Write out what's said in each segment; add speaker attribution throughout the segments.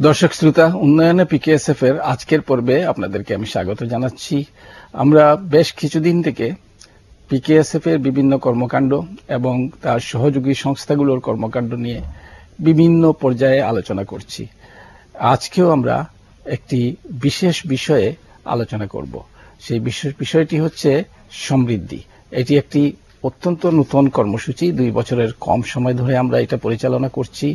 Speaker 1: দর্শক শ্রোতা, উন্নয়নে পিকেএসএফ এর আজকের পর্বে আপনাদেরকে আমি স্বাগত জানাচ্ছি। আমরা বেশ কিছুদিন থেকে পিকেএসএফ এর বিভিন্ন কর্মকাণ্ড এবং তার সহযোগী সংস্থাগুলোর কর্মকাণ্ড নিয়ে বিভিন্ন পর্যায়ে আলোচনা করছি। আজকেও আমরা একটি বিশেষ বিষয়ে আলোচনা করব। সেই বিশেষ বিষয়টি হচ্ছে সমৃদ্ধি। এটি একটি অত্যন্ত নতুন কর্মসূচি। 2 বছরের কম সময় ধরে আমরা এটা পরিচালনা করছি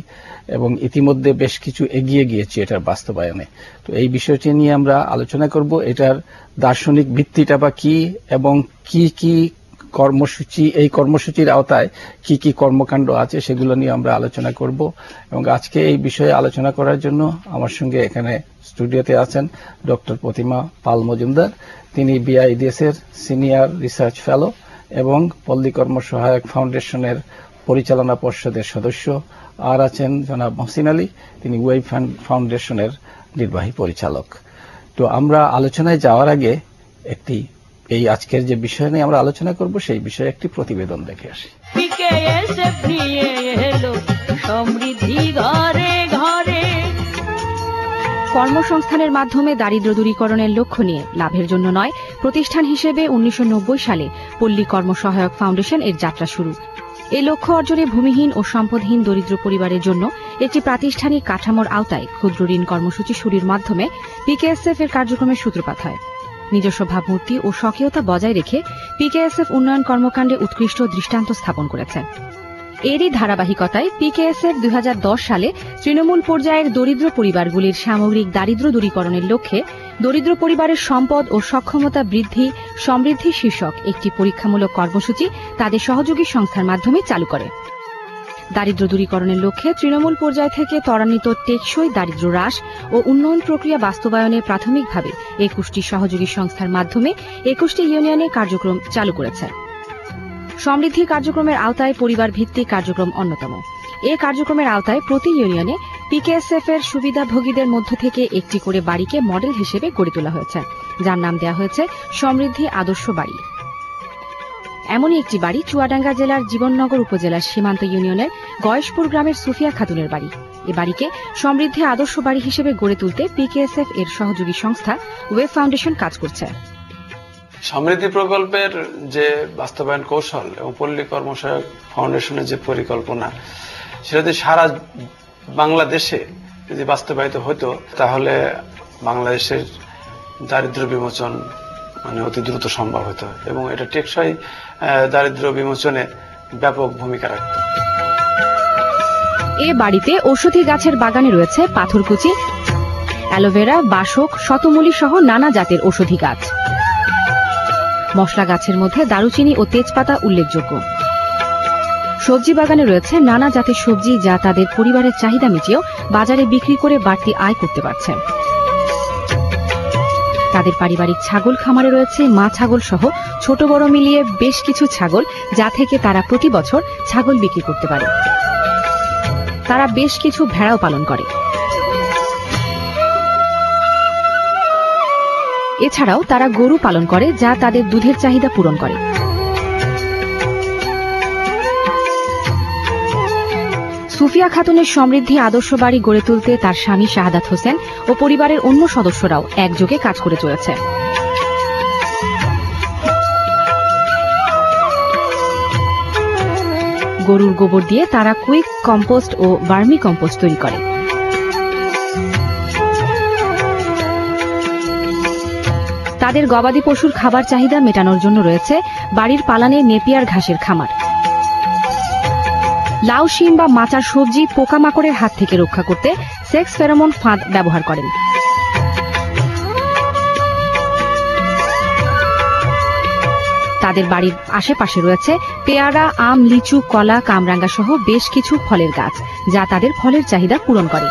Speaker 1: এবং ইতিমধ্যে বেশ কিছু এগিয়ে গিয়েছি এটার বাস্তবায়নে। তো এই বিষয়টি নিয়ে আমরা আলোচনা করব। এটার দার্শনিক ভিত্তিটা বা কি এবং কি কি কর্মসূচি, এই কর্মসূচির আওতায় কি কি কর্মকাণ্ড আছে সেগুলো নিয়ে আমরা আলোচনা করব। এবং আজকে এই বিষয়ে আলোচনা করার জন্য আমার সঙ্গে এখানে স্টুডিওতে আছেন ডক্টর প্রতিমা পাল মজুমদার। তিনি বিআইডিএস এর সিনিয়র রিসার্চ ফেলো এবং পল্লী কর্ম সহায়ক ফাউন্ডেশনের পরিচালনা পর্ষদের সদস্য। আর আছেন জনাব মহসিন আলী, তিনি ওয়েব ফাউন্ডেশনের নির্বাহী পরিচালক। তো আমরা আলোচনায় যাওয়ার আগে এই আজকের যে বিষয় নিয়ে আমরা আলোচনা করব সেই বিষয়ে একটি প্রতিবেদন দেখে আসি।
Speaker 2: কর্মসংস্থানের মাধ্যমে দারিদ্র্য দূরীকরণের লক্ষ্য নিয়ে লাভের জন্য নয়, প্রতিষ্ঠান হিসেবে 1990 সালে পল্লী কর্ম সহায়ক ফাউন্ডেশন এর যাত্রা শুরু। এই লক্ষ্য অর্জনে ভূমিহীন ও সম্পদহীন দরিদ্র পরিবারের জন্য একটি প্রাতিষ্ঠানিক কাঠামোর আওতায় ক্ষুদ্র ঋণ কর্মসূচি শুরুর মাধ্যমে পিকেএসএফ এর কার্যক্রমের সূত্রপাত হয়। নিজস্ব ভাবমূর্তি ও স্বকীয়তা বজায় রেখে পিকেএসএফ উন্নয়ন কর্মকাণ্ডে উৎকৃষ্ট দৃষ্টান্ত স্থাপন করেছে। এরই ধারাবাহিকতায় পিকেএসএফ 2010 সালে তৃণমূল পর্যায়ের দরিদ্র পরিবারগুলির সামগ্রিক দারিদ্র্য দূরীকরণের লক্ষ্যে দরিদ্র পরিবারের সম্পদ ও সক্ষমতা বৃদ্ধি সমৃদ্ধি শীর্ষক একটি পরীক্ষামূলক কর্মসূচি তাদের সহযোগী সংস্থার মাধ্যমে চালু করে। দারিদ্র্য দূরীকরণের লক্ষ্যে তৃণমূল পর্যায় থেকে ত্বরান্বিত টেকসই দারিদ্র্য হ্রাস ও উন্নয়ন প্রক্রিয়া বাস্তবায়নে প্রাথমিকভাবে 21টি সহযোগী সংস্থার মাধ্যমে 21টি ইউনিয়নে কার্যক্রম চালু করেছে। সমৃদ্ধি কার্যক্রমের আওতায় পরিবার ভিত্তিক কার্যক্রম অন্যতম। এ কার্যক্রমের আওতায় প্রতি ইউনিয়নে পিকেএসএফ এর সুবিধাভোগীদের মধ্য থেকে একটি করে বাড়িকে মডেল হিসেবে গড়ে তোলা হয়েছে, যার নাম দেওয়া হয়েছে সমৃদ্ধি আদর্শ বাড়ি। এমনই একটি বাড়ি চুয়াডাঙ্গা জেলার জীবননগর উপজেলার সীমান্ত ইউনিয়নের গয়েশপুর গ্রামের সুফিয়া খাতুনের বাড়ি। এ বাড়িকে সমৃদ্ধি আদর্শ বাড়ি হিসেবে গড়ে তুলতে পিকেএসএফ এর সহযোগী সংস্থা ওয়েব ফাউন্ডেশন কাজ করছে।
Speaker 3: সমৃদ্ধি প্রকল্পের যে বাস্তবায়ন কৌশল এবং পল্লী কর্মসহায়ক ফাউন্ডেশনের যে পরিকল্পনা, সেটা যদি সারা বাংলাদেশে যদি বাস্তবায়িত হতো তাহলে বাংলাদেশের দারিদ্র্য বিমোচন অতি দ্রুত সম্ভব হতো এবং এটা টেকসই দারিদ্র্য বিমোচনে ব্যাপক ভূমিকা রাখত।
Speaker 2: এ বাড়িতে ঔষধি গাছের বাগানে রয়েছে পাথরকুচি, অ্যালোভেরা, বাসক, শতমূলী সহ নানা জাতের ঔষধি গাছ। মশলা গাছের মধ্যে দারুচিনি ও তেজপাতা উল্লেখযোগ্য। সবজি বাগানে রয়েছে নানা জাতের সবজি, যা তাদের পরিবারের চাহিদা মিটিয়েও বাজারে বিক্রি করে বাড়তি আয় করতে পারছে। তাদের পারিবারিক ছাগল খামারে রয়েছে মা ছাগল সহ ছোট বড় মিলিয়ে বেশ কিছু ছাগল, যা থেকে তারা প্রতি বছর ছাগল বিক্রি করতে পারে। তারা বেশ কিছু ভেড়াও পালন করে। এছাড়াও তারা গরু পালন করে, যা তাদের দুধের চাহিদা পূরণ করে। সুফিয়া খাতুনের সমৃদ্ধি আদর্শ বাড়ি গড়ে তুলতে তার স্বামী শাহাদাত হোসেন ও পরিবারের অন্য সদস্যরাও একযোগে কাজ করে চলেছে। গরুর গোবর দিয়ে তারা কুইক কম্পোস্ট ও ভার্মি কম্পোস্ট তৈরি করে। তাদের গবাদি পশুর খাবার চাহিদা মেটানোর জন্য রয়েছে বাড়ির পালানে নেপিয়ার ঘাসের খামার। লাউ, শিম বা মাচার সবজি পোকামাকড়ের হাত থেকে রক্ষা করতে সেক্স ফেরোমন ফাঁদ ব্যবহার করেন। তাদের বাড়ির আশেপাশে রয়েছে পেয়ারা, আম, লিচু, কলা, কামরাঙ্গা সহ বেশ কিছু ফলের গাছ, যা তাদের ফলের চাহিদা পূরণ করে।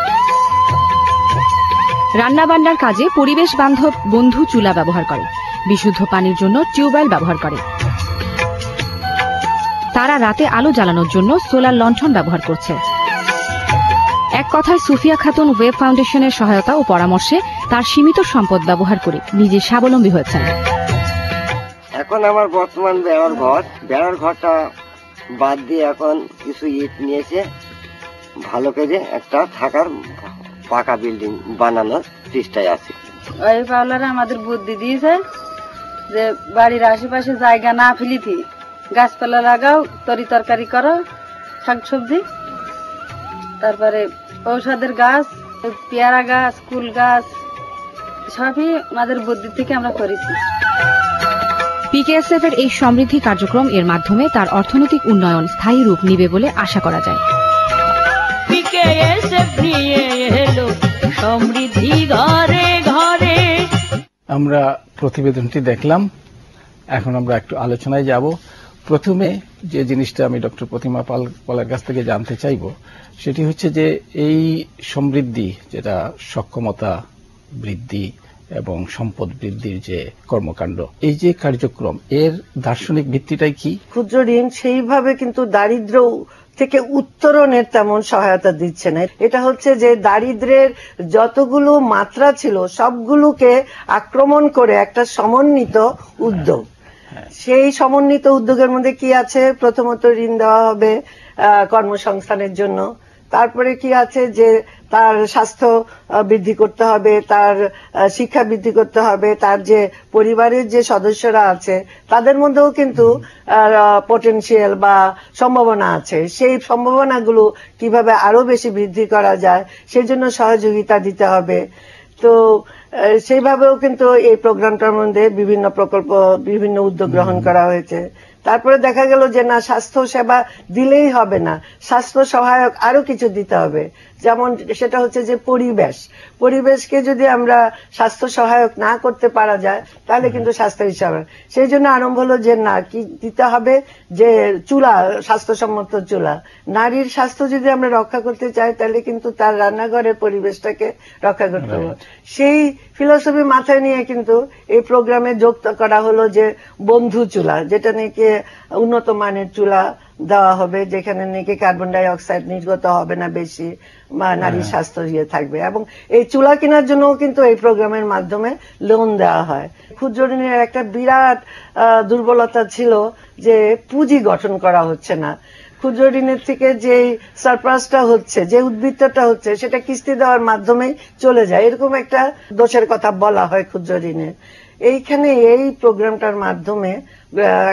Speaker 2: রান্নাবান্নার কাজে পরিবেশ বান্ধব বন্ধু চুলা ব্যবহার করে। বিশুদ্ধ পানির জন্য টিউবওয়েল ব্যবহার করে। তারা রাতে আলো জ্বালানোর জন্য সোলার লণ্ঠন ব্যবহার করছে। এক কথায় সুফিয়া খাতুন ওয়েব ফাউন্ডেশনের সহায়তা ও পরামর্শে তার সীমিত সম্পদ ব্যবহার করে নিজে স্বাবলম্বী হয়েছেন।
Speaker 4: এখন আমার বর্তমান বেড়ার ঘরটা বাদ দিয়ে এখন কিছু ইট নিয়েছে, ভালো করে একটা থাকার পাকা বিল্ডিং বানানোর চেষ্টায় আছি।
Speaker 5: ওই পাওলারা আমাদের বুদ্ধি দিয়েছে যে বাড়ির আশেপাশে জায়গা না ফেলিতে গাছপালা লাগাও, তরি তরকারি করো, শাকসবজি, তারপরে ঔষধের গাছ, পেয়ারা গাছ, কুল গাছ, সবই আমাদের বুদ্ধি থেকে আমরা করেছি।
Speaker 2: পিকেএসএফ এর এই সমৃদ্ধি কার্যক্রম এর মাধ্যমে তার অর্থনৈতিক উন্নয়ন স্থায়ী রূপ নিবে বলে আশা করা যায়।
Speaker 6: পিকেএসএফ নিয়ে এলো সমৃদ্ধি ঘরে ঘরে।
Speaker 1: আমরা প্রতিবেদনটি দেখলাম, এখন আমরা একটু আলোচনায় যাব। প্রথমে যে জিনিসটা আমি ডক্টর প্রতিমা পালের কাছ থেকে জানতে চাইব সেটি হচ্ছে যে এই সমৃদ্ধি, যেটা সক্ষমতা বৃদ্ধি এবং সম্পদ বৃদ্ধির যে কর্মকাণ্ড, এই যে কার্যক্রম, এর দার্শনিক ভিত্তিটাই কি?
Speaker 7: ক্ষুদ্র ঋণ সেইভাবে কিন্তু দারিদ্র্য থেকে উত্তরণের তেমন সহায়তা দিচ্ছে না। এটা হচ্ছে যে দারিদ্র্যের যতগুলো মাত্রা ছিল সবগুলোকে আক্রমণ করে একটা সমন্বিত উদ্যোগ। সেই সমন্বিত উদ্যোগের মধ্যে কি আছে? প্রথমত ঋণ দেওয়া হবে কর্মসংস্থানের জন্য, তারপরে কি আছে যে তার স্বাস্থ্য বৃদ্ধি করতে হবে, তার শিক্ষা বৃদ্ধি করতে হবে, তার যে পরিবারের যে সদস্যরা আছে তাদের মধ্যেও কিন্তু পটেনশিয়াল বা সম্ভাবনা আছে। সেই সম্ভাবনাগুলো কিভাবে আরো বেশি বৃদ্ধি করা যায় সেই জন্য সহযোগিতা দিতে হবে। তো সেইভাবেও কিন্তু এই প্রোগ্রামটার মধ্যে বিভিন্ন প্রকল্প, বিভিন্ন উদ্যোগ গ্রহণ করা হয়েছে। তারপরে দেখা গেল যে না, স্বাস্থ্য সেবা দিলেই হবে না, স্বাস্থ্য সহায়ক আরো কিছু দিতে হবে। যেমন সেটা হচ্ছে যে পরিবেশকে যদি আমরা স্বাস্থ্য সহায়ক না করতে পারা যায় তাহলে কিন্তু স্বাস্থ্য হিসাবে, সেই জন্য আরম্ভ হলো যে না, কি দিতে হবে যে চুলা, স্বাস্থ্যসম্মত চুলা। নারীর স্বাস্থ্য যদি আমরা রক্ষা করতে চাই তাহলে কিন্তু তার রান্নাঘরের পরিবেশটাকে রক্ষা করতে হবে। সেই ফিলোসফি মাথায় নিয়ে কিন্তু এই প্রোগ্রামে যোগ করা হলো যে বন্ধু চুলা, যেটা নাকি উন্নত মানের চুলা দেওয়া হবে, যেখানে নাকি কার্বন ডাই অক্সাইড নির্গত হবে না বেশি, বা নারীর স্বাস্থ্য থাকবে। এবং এই চুলা কেনার জন্য কিন্তু এই প্রোগ্রামের মাধ্যমে লোন দেওয়া হয়। ক্ষুদ্র ঋণের একটা বিরাট দুর্বলতা ছিল যে পুঁজি গঠন করা হচ্ছে না। ক্ষুদ্র ঋণের থেকে যে সারপ্লাসটা হচ্ছে, যে উদ্বৃত্তটা হচ্ছে, সেটা কিস্তি দেওয়ার মাধ্যমে চলে যায়, এরকম একটা দোষের কথা বলা হয় ক্ষুদ্র ঋণের। এইখানে এই প্রোগ্রামটার মাধ্যমে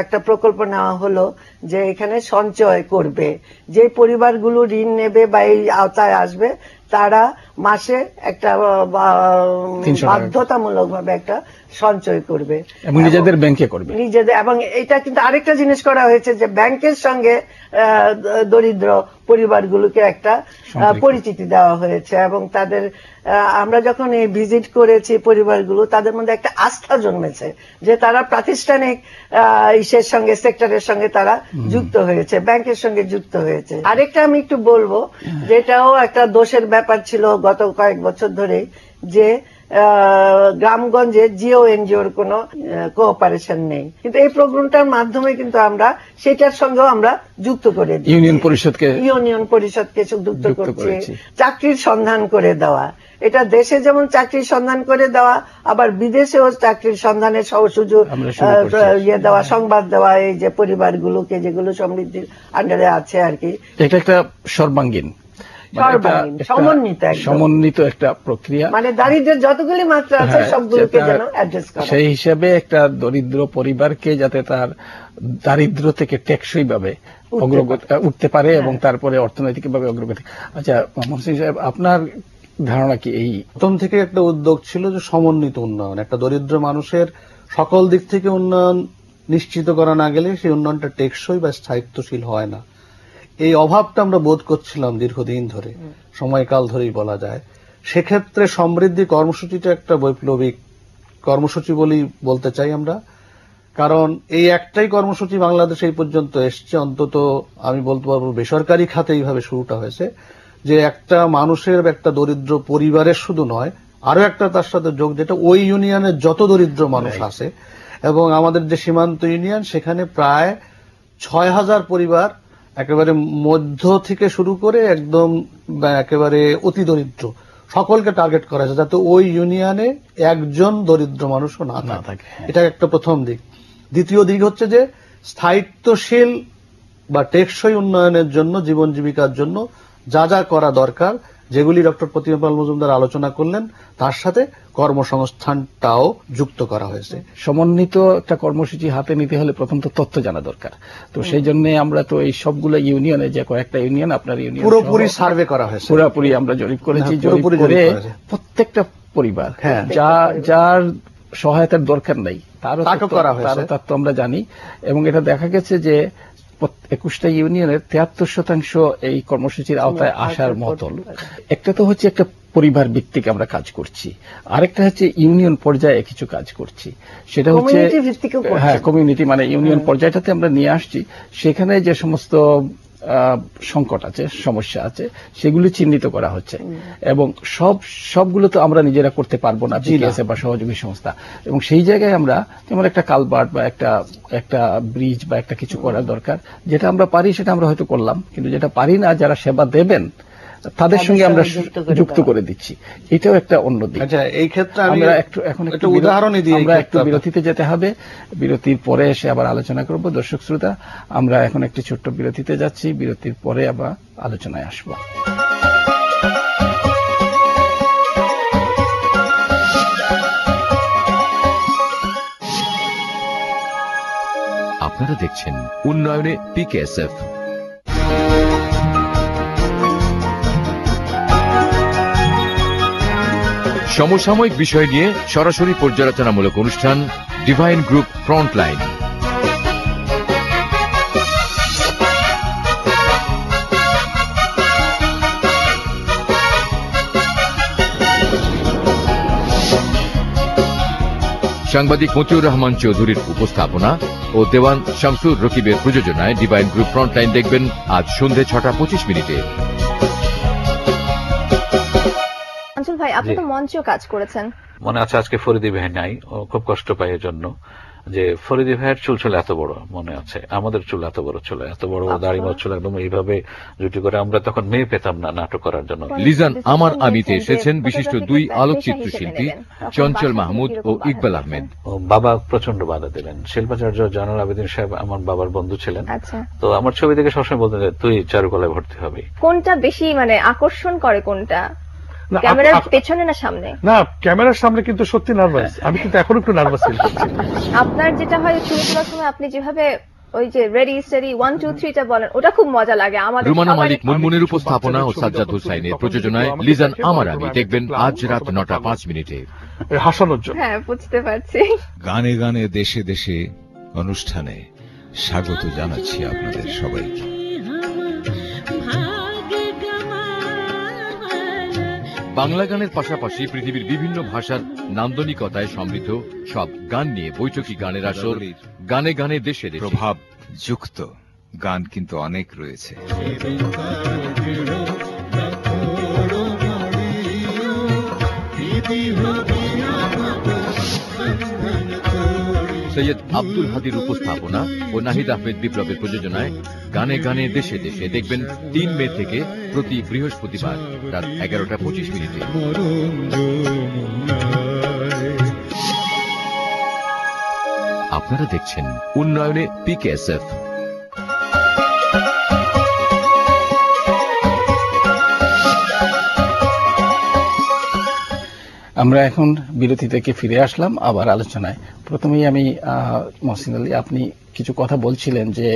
Speaker 7: একটা প্রকল্প নেওয়া হলো যে এখানে সঞ্চয় করবে, যে পরিবারগুলো ঋণ নেবে বা এই আওতায় আসবে তারা মাসে একটা বাধ্যতামূলক ভাবে একটা সঞ্চয় করবে
Speaker 1: এবং নিজেদের ব্যাংকে করবে
Speaker 7: নিজেদের। এবং এটা কিন্তু আরেকটা জিনিস করা হয়েছে যে ব্যাংকের সঙ্গে দরিদ্র পরিবারগুলোকে একটা পরিচিতি দেওয়া হয়েছে, এবং তাদের আমরা যখন এই ভিজিট করেছি পরিবারগুলো, তাদের মধ্যে একটা আস্থা জন্মেছে যে তারা প্রাতিষ্ঠানিক ইসের সঙ্গে, সেক্টরের সঙ্গে তারা যুক্ত হয়েছে, ব্যাংকের সঙ্গে যুক্ত হয়েছে। আরেকটা আমি একটু বলবো, যেটাও একটা দোষের ব্যাপার ছিল গত কয়েক বছর ধরে, যে গ্রামগঞ্জে জিও এনজিওর কোনো কোঅপারেশন নেই, কিন্তু এই প্রোগ্রামটার মাধ্যমে কিন্তু আমরা সেটার সঙ্গেও আমরা যুক্ত করে দিই। ইউনিয়ন পরিষদকে যুক্ত করছি। চাকরির সন্ধান করে দেওয়া, এটা দেশে যেমন চাকরির সন্ধান করে দেওয়া, আবার বিদেশেও চাকরির সন্ধানের সুযোগ দেওয়া, সংবাদ দেওয়া, এই যে পরিবারগুলোকে যেগুলো সমৃদ্ধির আন্ডারে আছে আর কি।
Speaker 1: এটা একটা সর্বাঙ্গীন সমন্বিত একটা প্রক্রিয়া, মানে
Speaker 7: দারিদ্র্যের যতগুলি মাত্রা আছে সবগুলোকে যেন অ্যাড্রেস করা।
Speaker 1: সেই হিসাবে একটা দরিদ্র পরিবারকে যাতে তার দারিদ্র্য থেকে টেকসই ভাবে উঠতে পারে এবং তারপরে অর্থনৈতিক ভাবে অগ্রগতি। আচ্ছা মহসিন সাহেব, আপনার ধারণা কি? এই
Speaker 8: প্রথম থেকে একটা উদ্যোগ ছিল যে সমন্বিত উন্নয়ন, একটা দরিদ্র মানুষের সকল দিক থেকে উন্নয়ন নিশ্চিত করা না গেলে সেই উন্নয়নটা টেকসই বা স্থায়িত্বশীল হয় না। এই অভাবটা আমরা বোধ করছিলাম দীর্ঘদিন ধরে, সময়কাল ধরেই বলা যায়। সেক্ষেত্রে সমৃদ্ধি কর্মসূচিটা একটা বৈপ্লবিক কর্মসূচি বলেই বলতে চাই আমরা, কারণ এই একটাই কর্মসূচি বাংলাদেশ এই পর্যন্ত এসছে, অন্তত আমি বলতে পারবো বেসরকারি খাতে এইভাবে শুরুটা হয়েছে, যে একটা মানুষের, একটা দরিদ্র পরিবারের শুধু নয়, আরো একটা তার সাথে যোগ, যেটা ওই ইউনিয়নের যত দরিদ্র মানুষ আছে, এবং আমাদের যে সীমান্ত ইউনিয়ন সেখানে প্রায় ৬,০০০ পরিবার একেবারে মধ্য থেকে শুরু করে একদম একেবারে অতি দরিদ্র সকলকে টার্গেট করা হয়েছে, যাতে ওই ইউনিয়নে একজন দরিদ্র মানুষও না থাকে। এটা একটা প্রথম দিক। দ্বিতীয় দিক হচ্ছে যে স্থায়িত্বশীল বা টেকসই উন্নয়নের জন্য, জীবন জীবিকার জন্য যা যা করা দরকার যেগুলি ডক্টর প্রতিমা পাল মজুমদার আলোচনা করলেন, তার সাথে কর্মসংস্থানটাও যুক্ত করা হয়েছে।
Speaker 1: সমন্বিত একটা কর্মসূচি হাতে নিতে হলে প্রথম তো তথ্য জানা দরকার। তো সেই জন্য আমরা তো এই সবগুলো ইউনিয়নে, যে কয়েকটা ইউনিয়ন আপনার ইউনিয়ন
Speaker 8: পুরোপুরি সার্ভে করা হয়েছে,
Speaker 1: পুরোপুরি আমরা জরিপ করেছি। জরিপ করে প্রত্যেকটা পরিবার যার সহায়তার দরকার নেই তারও তার তো আমরা জানি, এবং এটা দেখা গেছে যে 21টা ইউনিয়নের 73% এই কর্মসূচির আওতায় আসার মতো। একটা তো হচ্ছে একটা পরিবার ভিত্তিক আমরা কাজ করছি, আরেকটা হচ্ছে ইউনিয়ন পর্যায়ে কিছু কাজ করছি, সেটা হচ্ছে কমিউনিটি মানে ইউনিয়ন পর্যায়টাতে আমরা নিয়ে আসছি। সেখানে যে সমস্ত সংকট আছে, সমস্যা আছে, সেগুলি চিহ্নিত করা হচ্ছে, এবং সবগুলো তো আমরা করতে পারবো না বিকেএসএফ বা সহযোগী সংস্থা। এবং সেই জায়গায় আমরা যেমন একটা কালভার্ট বা একটা ব্রিজ বা একটা কিছু করার দরকার, যেটা আমরা পারি সেটা আমরা হয়তো করলাম, কিন্তু যেটা পারি না, যারা সেবা দেবেন তাদের সঙ্গে আমরা যুক্ত করে দিচ্ছি, এটাও একটা অন্য দিক।
Speaker 8: আচ্ছা, এই ক্ষেত্রে
Speaker 1: আমরা এখন একটু উদাহরণ দিয়ে আমরা একটু বিরতিতে যেতে হবে, বিরতির পরে এসে আবার আলোচনা করব। দর্শক শ্রোতা, আমরা এখন একটি ছোট্ট বিরতিতে যাচ্ছি, বিরতির পরে আবার আলোচনায় আসব।
Speaker 9: আপনারা দেখছেন উন্নয়নে পিকেএসএফ। সমসাময়িক বিষয় নিয়ে সরাসরি পর্যালোচনামূলক অনুষ্ঠান ডিভাইন গ্রুপ ফ্রন্টলাইন। সাংবাদিক মতিউর রহমান চৌধুরীর উপস্থাপনা ও দেওয়ান শামসুর রকিবের প্রযোজনায় ডিভাইন গ্রুপ ফ্রন্টলাইন দেখবেন আজ সন্ধ্যে 6:25।
Speaker 10: ভাই, আপনি তো মঞ্চেও কাজ করেছেন,
Speaker 11: মনে আছে আজকে ফরিদি ভাই নাই, ও খুব কষ্ট পায় এর জন্য, যে ফরিদি ভাইয়ের চুল ছিল এত বড়, মনে আছে আমাদের চুল এত বড় ছিল, এত বড় দাড়ি মোছ ছিল, একদম এইভাবে জুটি করে। আমরা তখন মেয়ে পেতাম না নাটক করার জন্য।
Speaker 9: লিজান আমার আমিতে এসেছেন বিশিষ্ট 2 আলোকচিত্র শিল্পী চঞ্চল মাহমুদ ও ইকবাল আহমেদ।
Speaker 11: বাবা প্রচন্ড বাধা দিলেন। শিল্পাচার্য জয়নুল আবেদিন সাহেব আমার বাবার বন্ধু ছিলেন, তো আমার ছবি দেখে সবসময় বলতেন যে তুই চারুকলায় ভর্তি হবি।
Speaker 10: কোনটা বেশি মানে আকর্ষণ করে, কোনটা ক্যামেরার পেছনে না সামনে?
Speaker 12: না, ক্যামেরার সামনে কিন্তু সত্যি নার্ভাস, আমি কিন্তু এখন একটু নার্ভাস ফিল করছি।
Speaker 10: আপনার যেটা হয় ছবি তোলার সময় আপনি যেভাবে ওই যে রেডি স্টেডি 1 2 3 টা বলেন, ওটা খুব মজা লাগে আমাদের।
Speaker 9: রুমানা মালিক মুনমুনের উপস্থাপনা ও সাজ্জাদ হোসাইনের প্রযোজনায় লিজান আমার আমি দেখবেন আজ রাত 9:05।
Speaker 12: হাসানোর জন্য।
Speaker 10: হ্যাঁ, বুঝতে পারছি।
Speaker 13: গানে গানে দেশে দেশে অনুষ্ঠানে স্বাগত জানাচ্ছি আপনাদের সবাইকে।
Speaker 9: বাংলা গানের পাশাপাশি পৃথিবীর বিভিন্ন ভাষার নান্দনিকতায় সমৃদ্ধ সব গান নিয়ে বৈঠকি গানের আসর গানে গানে দেশে দেশে।
Speaker 13: প্রভাব যুক্ত গান কিন্তু অনেক রয়েছে।
Speaker 9: সৈয়দ আব্দুল হাদির উপস্থাপনা ও নাহিদ আহমেদ বিপ্লবের প্রযোজনায় গানে গানে দেশে দেশে দেখবেন 3 মে থেকে প্রতি বৃহস্পতিবার রাত 11:25। আপনারা দেখছেন উন্নয়নে পিকেএসএফ।
Speaker 1: আমরা এখন বিরতি থেকে ফিরে আসলাম আবার আলোচনায়। প্রথমেই আমি মহসিন আলী, আপনি কিছু কথা বলছিলেন যে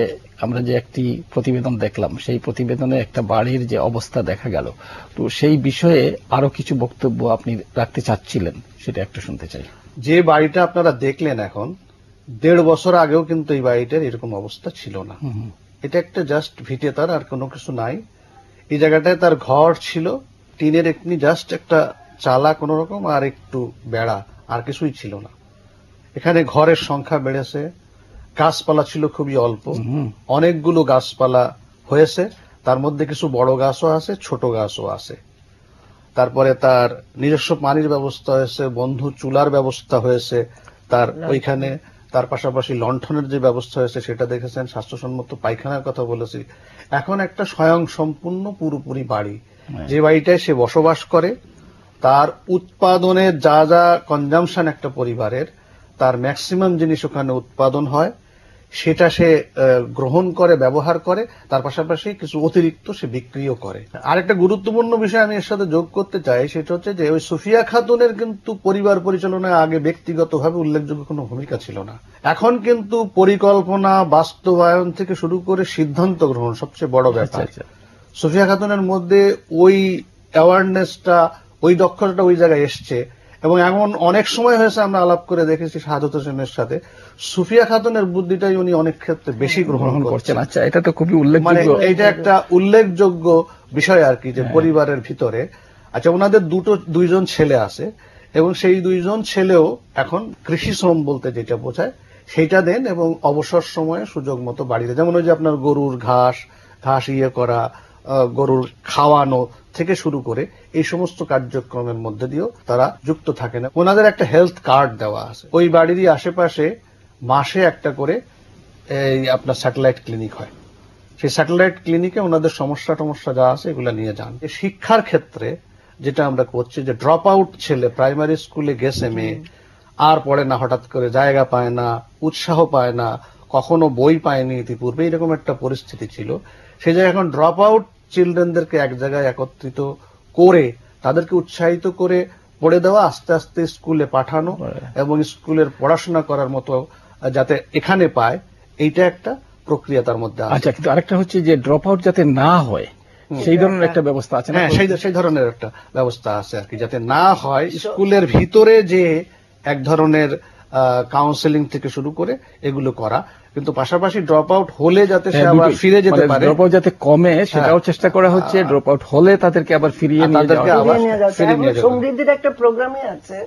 Speaker 1: আমরা যে একটি প্রতিবেদন দেখলাম, সেই প্রতিবেদনে একটা বাড়ির যে অবস্থা দেখা গেল, তো সেই বিষয়ে আরো কিছু বক্তব্য আপনি রাখতে চাচ্ছিলেন, সেটা একটু শুনতে চাই।
Speaker 8: যে বাড়িটা আপনারা দেখলেন এখন, 1.5 বছর আগেও কিন্তু এই বাড়িটার এরকম অবস্থা ছিল না। এটা একটা জাস্ট ভিটে, তার আর কোনো কিছু নাই। এই জায়গাটায় তার ঘর ছিল টিনের, একটি জাস্ট একটা চালা কোন রকম, আর একটু বেড়া, আর কিছুই ছিল না। এখানে ঘরের সংখ্যা বেড়েছে, গাছপালা ছিল খুবই অল্প, অনেকগুলো গাছপালা হয়েছে, তার মধ্যে কিছু বড় গাছও আছে, ছোট গাছও আছে। তারপরে তার নিজস্ব পানির ব্যবস্থা হয়েছে, বন্ধু চুলার ব্যবস্থা হয়েছে, তার ওইখানে তার পাশাপাশি লণ্ঠনের যে ব্যবস্থা হয়েছে সেটা দেখেছেন, স্বাস্থ্যসম্মত পায়খানার কথা বলেছি। এখন একটা স্বয়ং সম্পূর্ণ পুরোপুরি বাড়ি, যে বাড়িটায় সে বসবাস করে, তার উৎপাদনের যা যা কনজামশন একটা পরিবারের, তার ম্যাক্সিমাম জিনিস ওখানে উৎপাদন হয়। সেটা সে গ্রহণ করে, ব্যবহার করে, তার পাশাপাশি কিছু অতিরিক্ত সে বিক্রিও করে। আরেকটা গুরুত্বপূর্ণ বিষয় আমি এর সাথে যোগ করতে চাই, সেটা হচ্ছে যে ওই সুফিয়া খাতুনের কিন্তু পরিবার পরিচালনায় আগে ব্যক্তিগতভাবে উল্লেখযোগ্য কোনো ভূমিকা ছিল না। এখন কিন্তু পরিকল্পনা, বাস্তবায়ন থেকে শুরু করে সিদ্ধান্ত গ্রহণ সবচেয়ে বড় ব্যাপার। সুফিয়া খাতুনের মধ্যে ওই অ্যাওয়ারনেসটা, ওই দক্ষতাটা ওই জায়গায় এসছে। এবং এমন অনেক সময় হয়েছে আমরা আলাপ করে দেখেছি শাহাদত হোসেনের সাথে, সুফিয়া খাতুনের বুদ্ধিটাই উনি অনেক ক্ষেত্রে বেশি গ্রহণ করছেন।
Speaker 1: আচ্ছা, এটা তো খুবই উল্লেখযোগ্য,
Speaker 8: মানে এইটা একটা উল্লেখযোগ্য বিষয় আর কি, যে পরিবারের ভিতরে আচ্ছা ওনাদের দুইজন ছেলে আছে এবং সেই দুইজন ছেলেও এখন কৃষি শ্রম বলতে যেটা বোঝায় সেইটা দেন এবং অবসর সময়ে সুযোগ মতো বাড়িতে, যেমন ওই যে আপনার গরুর ঘাস ইয়ে করা, গরুর খাওয়ানো থেকে শুরু করে এই সমস্ত কার্যক্রমের মধ্যে দিয়েও তারা যুক্ত থাকেন। ওনাদের একটা হেলথ কার্ড দেওয়া আছে। ওই বাড়িরই আশেপাশে মাসে একটা করে এই আপনার স্যাটেলাইট ক্লিনিক হয়। সেই স্যাটেলাইট ক্লিনিকে ওনাদের সমস্যা যা আছে এগুলো নিয়ে যান। শিক্ষার ক্ষেত্রে যেটা আমরা করছি, যে ড্রপ আউট ছেলে প্রাইমারি স্কুলে গেছে মেয়ে, আর পড়ে না, হঠাৎ করে জায়গা পায় না, উৎসাহ পায় না, কখনো বই পায়নি ইতিপূর্বে, এরকম একটা পরিস্থিতি ছিল। সেই জায়গায় এখন ড্রপ আউট চিলড্রেনদেরকে এক জায়গায় একত্রিত করে তাদেরকে উৎসাহিত করে পড়ে দেওয়া, আস্তে আস্তে স্কুলে পাঠানো এবং স্কুলের পড়াশোনা করার মতো যাতে এখানে পায়, এইটা একটা প্রক্রিয়া তার মধ্যে আছে।
Speaker 1: আচ্ছা, কিন্তু আরেকটা হচ্ছে যে ড্রপ আউট যাতে না হয় সেই ধরনের একটা ব্যবস্থা আছে।
Speaker 8: হ্যাঁ, সেই ধরনের একটা ব্যবস্থা আছে আর কি, যাতে না হয় স্কুলের ভিতরে যে এক ধরনের কাউন্সেলিং থেকে শুরু করে এগুলো করা, কিন্তু পাশাপাশি ড্রপ আউট হলে যাতে সে আবার ফিরে যেতে পারে,
Speaker 1: ড্রপ আউট যাতে কমে সেটাও চেষ্টা করা হচ্ছে। ড্রপ আউট হলে তাদেরকে আবার ফিরিয়ে নিয়ে যাওয়া।
Speaker 7: সমৃদ্ধির একটা প্রোগ্রামে আছে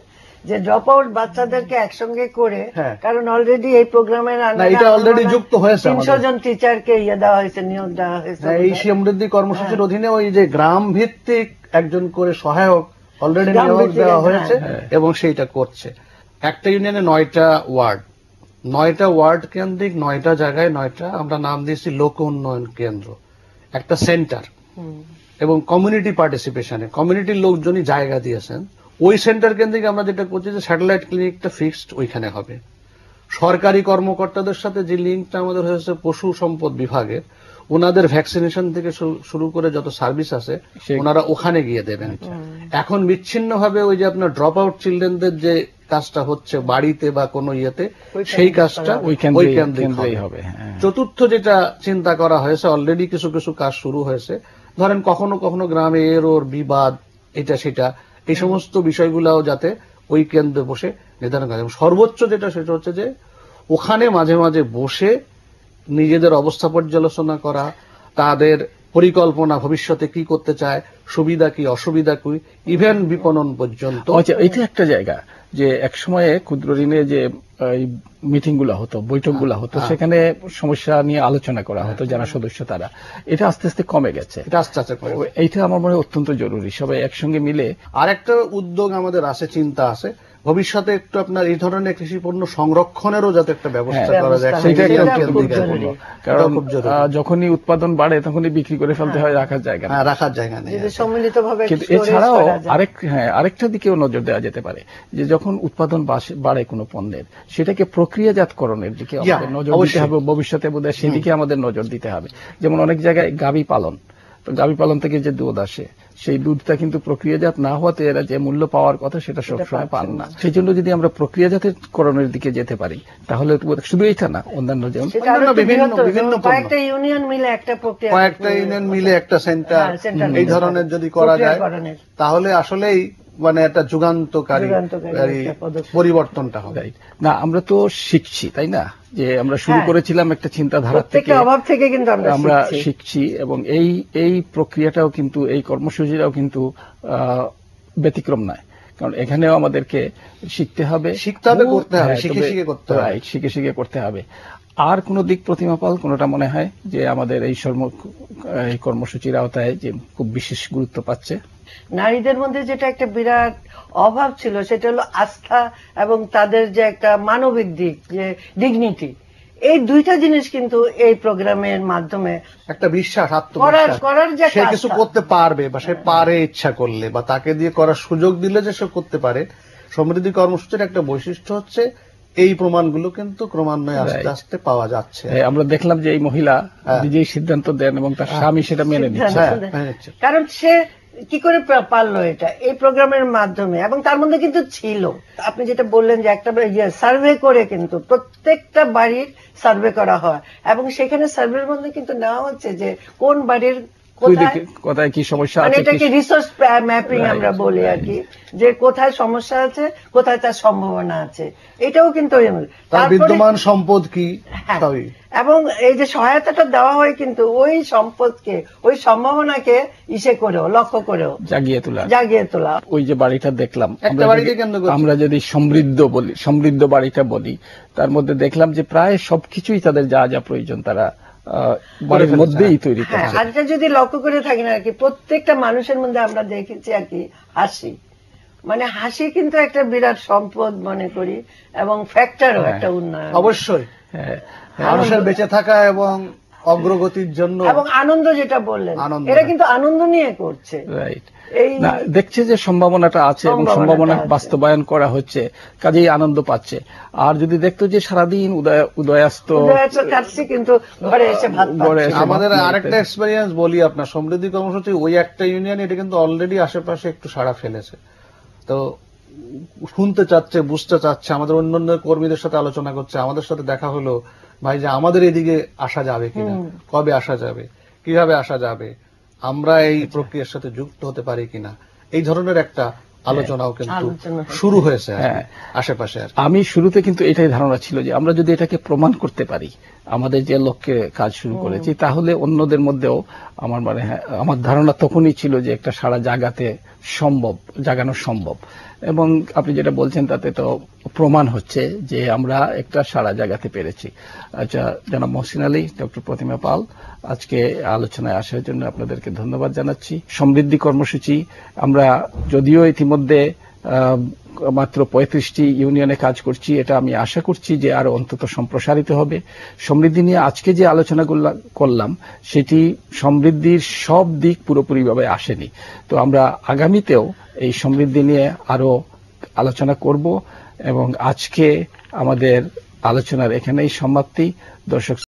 Speaker 7: যে ড্রপ আউট বাচ্চাদেরকে একসঙ্গে করে, কারণ অলরেডি এই প্রোগ্রামের
Speaker 8: এটা অলরেডি যুক্ত হয়েছে,
Speaker 7: 300 জন টিচারকে দেওয়া হয়েছে, নিয়োগ দেওয়া হয়েছে
Speaker 8: এই সমৃদ্ধি কর্মসূচির অধীনে। ওই যে গ্রাম ভিত্তিক একজন করে সহায়ক অলরেডি নিয়োগ দেওয়া হয়েছে এবং সেইটা করছে। একটা ইউনিয়নে 9টা ওয়ার্ড কেন্দ্রিক, 9টা জায়গায় 9টা আমরা নাম দিয়েছি লোক উন্নয়ন কেন্দ্র, একটা সেন্টার এবং কমিউনিটি পার্টিসিপেশনে কমিউনিটির লোকজনই জায়গা দিয়েছেন। ওই সেন্টার কেন্দ্রিক আমরা যেটা করছি যে স্যাটেলাইট ক্লিনিকটা ফিক্সড ওইখানে হবে। সরকারি কর্মকর্তাদের সাথে যে লিঙ্কটা আমাদের হয়েছে পশু সম্পদ বিভাগের, ওনাদের ভ্যাকসিনেশন থেকে শুরু করে যত সার্ভিস আছে ওনারা ওখানে গিয়ে দেবেন। এখন বিচ্ছিন্নভাবে ওই যে আপনার ড্রপ আউট চিলড্রেনদের যে কাজটা হচ্ছে বাড়িতে বা কোনো ইয়েতে, সেই কাজটা ওই কেন্দ্রেই হবে। চতুর্থ যেটা চিন্তা করা হয়েছে, অলরেডি কিছু কাজ শুরু হয়েছে, ধরেন কখনো কখনো গ্রামে ওর বিবাদ এটা সেটা, এই সমস্ত বিষয়গুলাও যাতে ওই কেন্দ্রে বসে নির্ধারণ করা। সর্বোচ্চ যেটা সেটা হচ্ছে যে ওখানে মাঝে মাঝে বসে নিজেদের অবস্থা পর্যালোচনা করা, তাদের পরিকল্পনা, ভবিষ্যতে কি করতে চায়, সুবিধা কি অসুবিধা কি, ইভেন বিপণন পর্যন্ত।
Speaker 1: আচ্ছা, এটা একটা জায়গা যে এক সময়ে ক্ষুদ্র ঋণে যে মিটিং গুলা হতো, বৈঠক গুলা হতো, সেখানে সমস্যা নিয়ে আলোচনা করা হতো যারা সদস্য তারা, এটা আস্তে আস্তে কমে গেছে। এইটা আমার মনে হয় অত্যন্ত জরুরি, সবাই একসঙ্গে মিলে।
Speaker 8: আরেকটা উদ্যোগ আমাদের আছে, চিন্তা আছে, ভবিষ্যতে একটু আপনার এই ধরনের কৃষি পণ্য সংরক্ষণেরও যাতে একটা ব্যবস্থা করা যায়,
Speaker 1: কারণ যখনই উৎপাদন বাড়ে তখনই বিক্রি করে ফেলতে হয়, রাখার জায়গা নেই। কিন্তু এছাড়াও আরেকটা দিকেও নজর দেওয়া যেতে পারে, যে যখন উৎপাদন বাড়ে কোনো পণ্যের, সেটাকে প্রক্রিয়াজাতকরণের দিকে আমাদের নজর দিতে হবে। ভবিষ্যতে বোধহয় সেদিকে আমাদের নজর দিতে হবে। যেমন অনেক জায়গায় গাভী পালন, তো গাভী পালন থেকে যে দুধ আসে, সেই দুধটা কিন্তু প্রক্রিয়াজাত না হওয়াতে এরা যে মূল্য পাওয়ার কথা সেটা সবসময় পান না। সেই জন্য যদি আমরা প্রক্রিয়াজাতকরণের দিকে যেতে পারি, তাহলে শুধু এইটা না, অন্যান্য যেমন
Speaker 7: বিভিন্ন কয়েকটা ইউনিয়ন
Speaker 8: মিলে একটা সেন্টার এই ধরনের যদি করা যায়, তাহলে আসলেই মানে একটা যুগান্তকারী পরিবর্তনটা হবে।
Speaker 1: না, আমরা তো শিখছি, তাই না? যে আমরা শুরু করেছিলাম একটা চিন্তাধারা থেকে,
Speaker 7: অভাব থেকে কিন্তু
Speaker 1: আমরা শিখছি, এবং এই প্রক্রিয়াটাও কিন্তু, এই কর্মসূচিটাও কিন্তু ব্যতিক্রম নয়। কারণ এখানেও আমাদেরকে শিখতে হবে, শিখে শিখে করতে হবে। আর কোন দিক প্রতিমাপাল কোনটা মনে হয় যে আমাদের এই কর্মসূচির আওতায় যে খুব বিশেষ গুরুত্ব পাচ্ছে?
Speaker 7: নারীদের মধ্যে যেটা একটা বিরাট অভাব ছিল, সেটা হলো আস্থা এবং তাদের যে একটা মানবিক দিক, যে ডিগনিটি, এই দুইটা জিনিস কিন্তু এই প্রোগ্রামের মাধ্যমে
Speaker 8: একটা বিশ্বাস, আত্মবিশ্বাস, সে কিছু করতে পারবে বা সে পারে ইচ্ছা করলে, বা তাকে দিয়ে করার সুযোগ দিলে যে সে করতে পারে। সমৃদ্ধি কর্মসূচির একটা বৈশিষ্ট্য হচ্ছে এই প্রমাণগুলো কিন্তু ক্রমান্বয়ে আস্তে আস্তে পাওয়া যাচ্ছে।
Speaker 1: আমরা দেখলাম যে এই মহিলা নিজেই সিদ্ধান্ত দেন এবং তার স্বামী সেটা মেনে নিচ্ছে।
Speaker 7: কারণ সে কি করে পারলো এটা এই প্রোগ্রামের মাধ্যমে, এবং তার মধ্যে কিন্তু ছিল, আপনি যেটা বললেন যে একটা সার্ভে করে কিন্তু প্রত্যেকটা বাড়ির সার্ভে করা হয়, এবং সেখানে সার্ভের মধ্যে কিন্তু নেওয়া হচ্ছে যে কোন বাড়ির
Speaker 1: কোথায় কি সমস্যা
Speaker 7: মানে
Speaker 1: আছে,
Speaker 7: এটাকে রিসোর্স ম্যাপিং আমরা বলি আর কি, যে কোথায় সমস্যা আছে, কোথায় তার সম্ভাবনা আছে, এটাও কিন্তু
Speaker 8: তার বিদ্যমান সম্পদ কি,
Speaker 7: এবং এই যে সহায়তাটা দেওয়া হয় কিন্তু ওই সম্পদকে, ওই সম্ভাবনাকে করেও, লক্ষ্য করেও জাগিয়ে তোলা।
Speaker 1: ওই যে বাড়িটা দেখলাম, আমরা যদি সমৃদ্ধ বাড়িটা বলি, তার মধ্যে দেখলাম যে প্রায় সবকিছুই তাদের যা যা প্রয়োজন তারা বাড়ির মধ্যেই তৈরি করছে।
Speaker 7: আর যদি লক্ষ্য করে থাকি না আর কি, প্রত্যেকটা মানুষের মধ্যে আমরা দেখেছি আর কি হাসি, মানে হাসি কিন্তু একটা বিরাট সম্পদ মনে করি, এবং ফ্যাক্টরও একটা উন্নয়ন।
Speaker 8: অবশ্যই মানুষের বেঁচে থাকা এবং অগ্রগতির জন্য,
Speaker 7: এবং আনন্দ যেটা বললেন, এরা কিন্তু আনন্দ নিয়ে করছে,
Speaker 1: রাইট। দেখছে যে সম্ভাবনাটা আছে এবং সম্ভাবনা বাস্তবায়ন করা হচ্ছে, কাজেই আনন্দ পাচ্ছে। আর যদি দেখতো যে সারাদিন উদয়াস্ত
Speaker 7: খাচ্ছি কিন্তু ঘরে এসে ভাত পাচ্ছি।
Speaker 8: আমাদের আরেকটা এক্সপেরিয়েন্স বলি আপনার, সমৃদ্ধি কর্মসূচি ওই একটা ইউনিয়ন, এটা কিন্তু অলরেডি আশেপাশে একটু সাড়া ফেলেছে, তো শুনতে চাচ্ছে, বুঝতে চাচ্ছে, আমাদের অন্যান্য কর্মীদের সাথে আলোচনা করছে, আমাদের সাথে দেখা হলো, ভাই যে আমাদের এদিকে আসা যাবে কিনা, কবে আসা যাবে, কিভাবে আসা যাবে, আমরা এই প্রক্রিয়ার সাথে যুক্ত হতে পারি কিনা, এই ধরনের একটা আলোচনাও কিন্তু শুরু হয়েছে আশেপাশে।
Speaker 1: আমি শুরুতে কিন্তু এটাই ধারণা ছিল যে আমরা যদি এটাকে প্রমাণ করতে পারি, আমাদের যে লক্ষ্যে কাজ শুরু করেছি, তাহলে অন্যদের মধ্যেও আমার ধারণা তখনই ছিল যে একটা সারা জাগানো সম্ভব। এবং আপনি যেটা বলছেন তাতে তো প্রমাণ হচ্ছে যে আমরা একটা সারা জাগাতে পেরেছি। আচ্ছা, জনাব মহসিন আলী, ডক্টর প্রতিমা পাল, আজকে আলোচনায় আসার জন্য আপনাদেরকে ধন্যবাদ জানাচ্ছি। সমৃদ্ধি কর্মসূচি আমরা যদিও ইতিমধ্যে মাত্র 35টি ইউনিয়নে কাজ করছি, এটা আমি আশা করছি যে আরো অন্তত সম্প্রসারিত হবে। সমৃদ্ধি নিয়ে আজকে যে আলোচনাগুলো করলাম সেটি সমৃদ্ধির সব দিক পুরোপুরিভাবে আসেনি, তো আমরা আগামীতেও এই সমৃদ্ধি নিয়ে আরো আলোচনা করব। এবং আজকে আমাদের আলোচনার এখানেই সমাপ্তি। দর্শক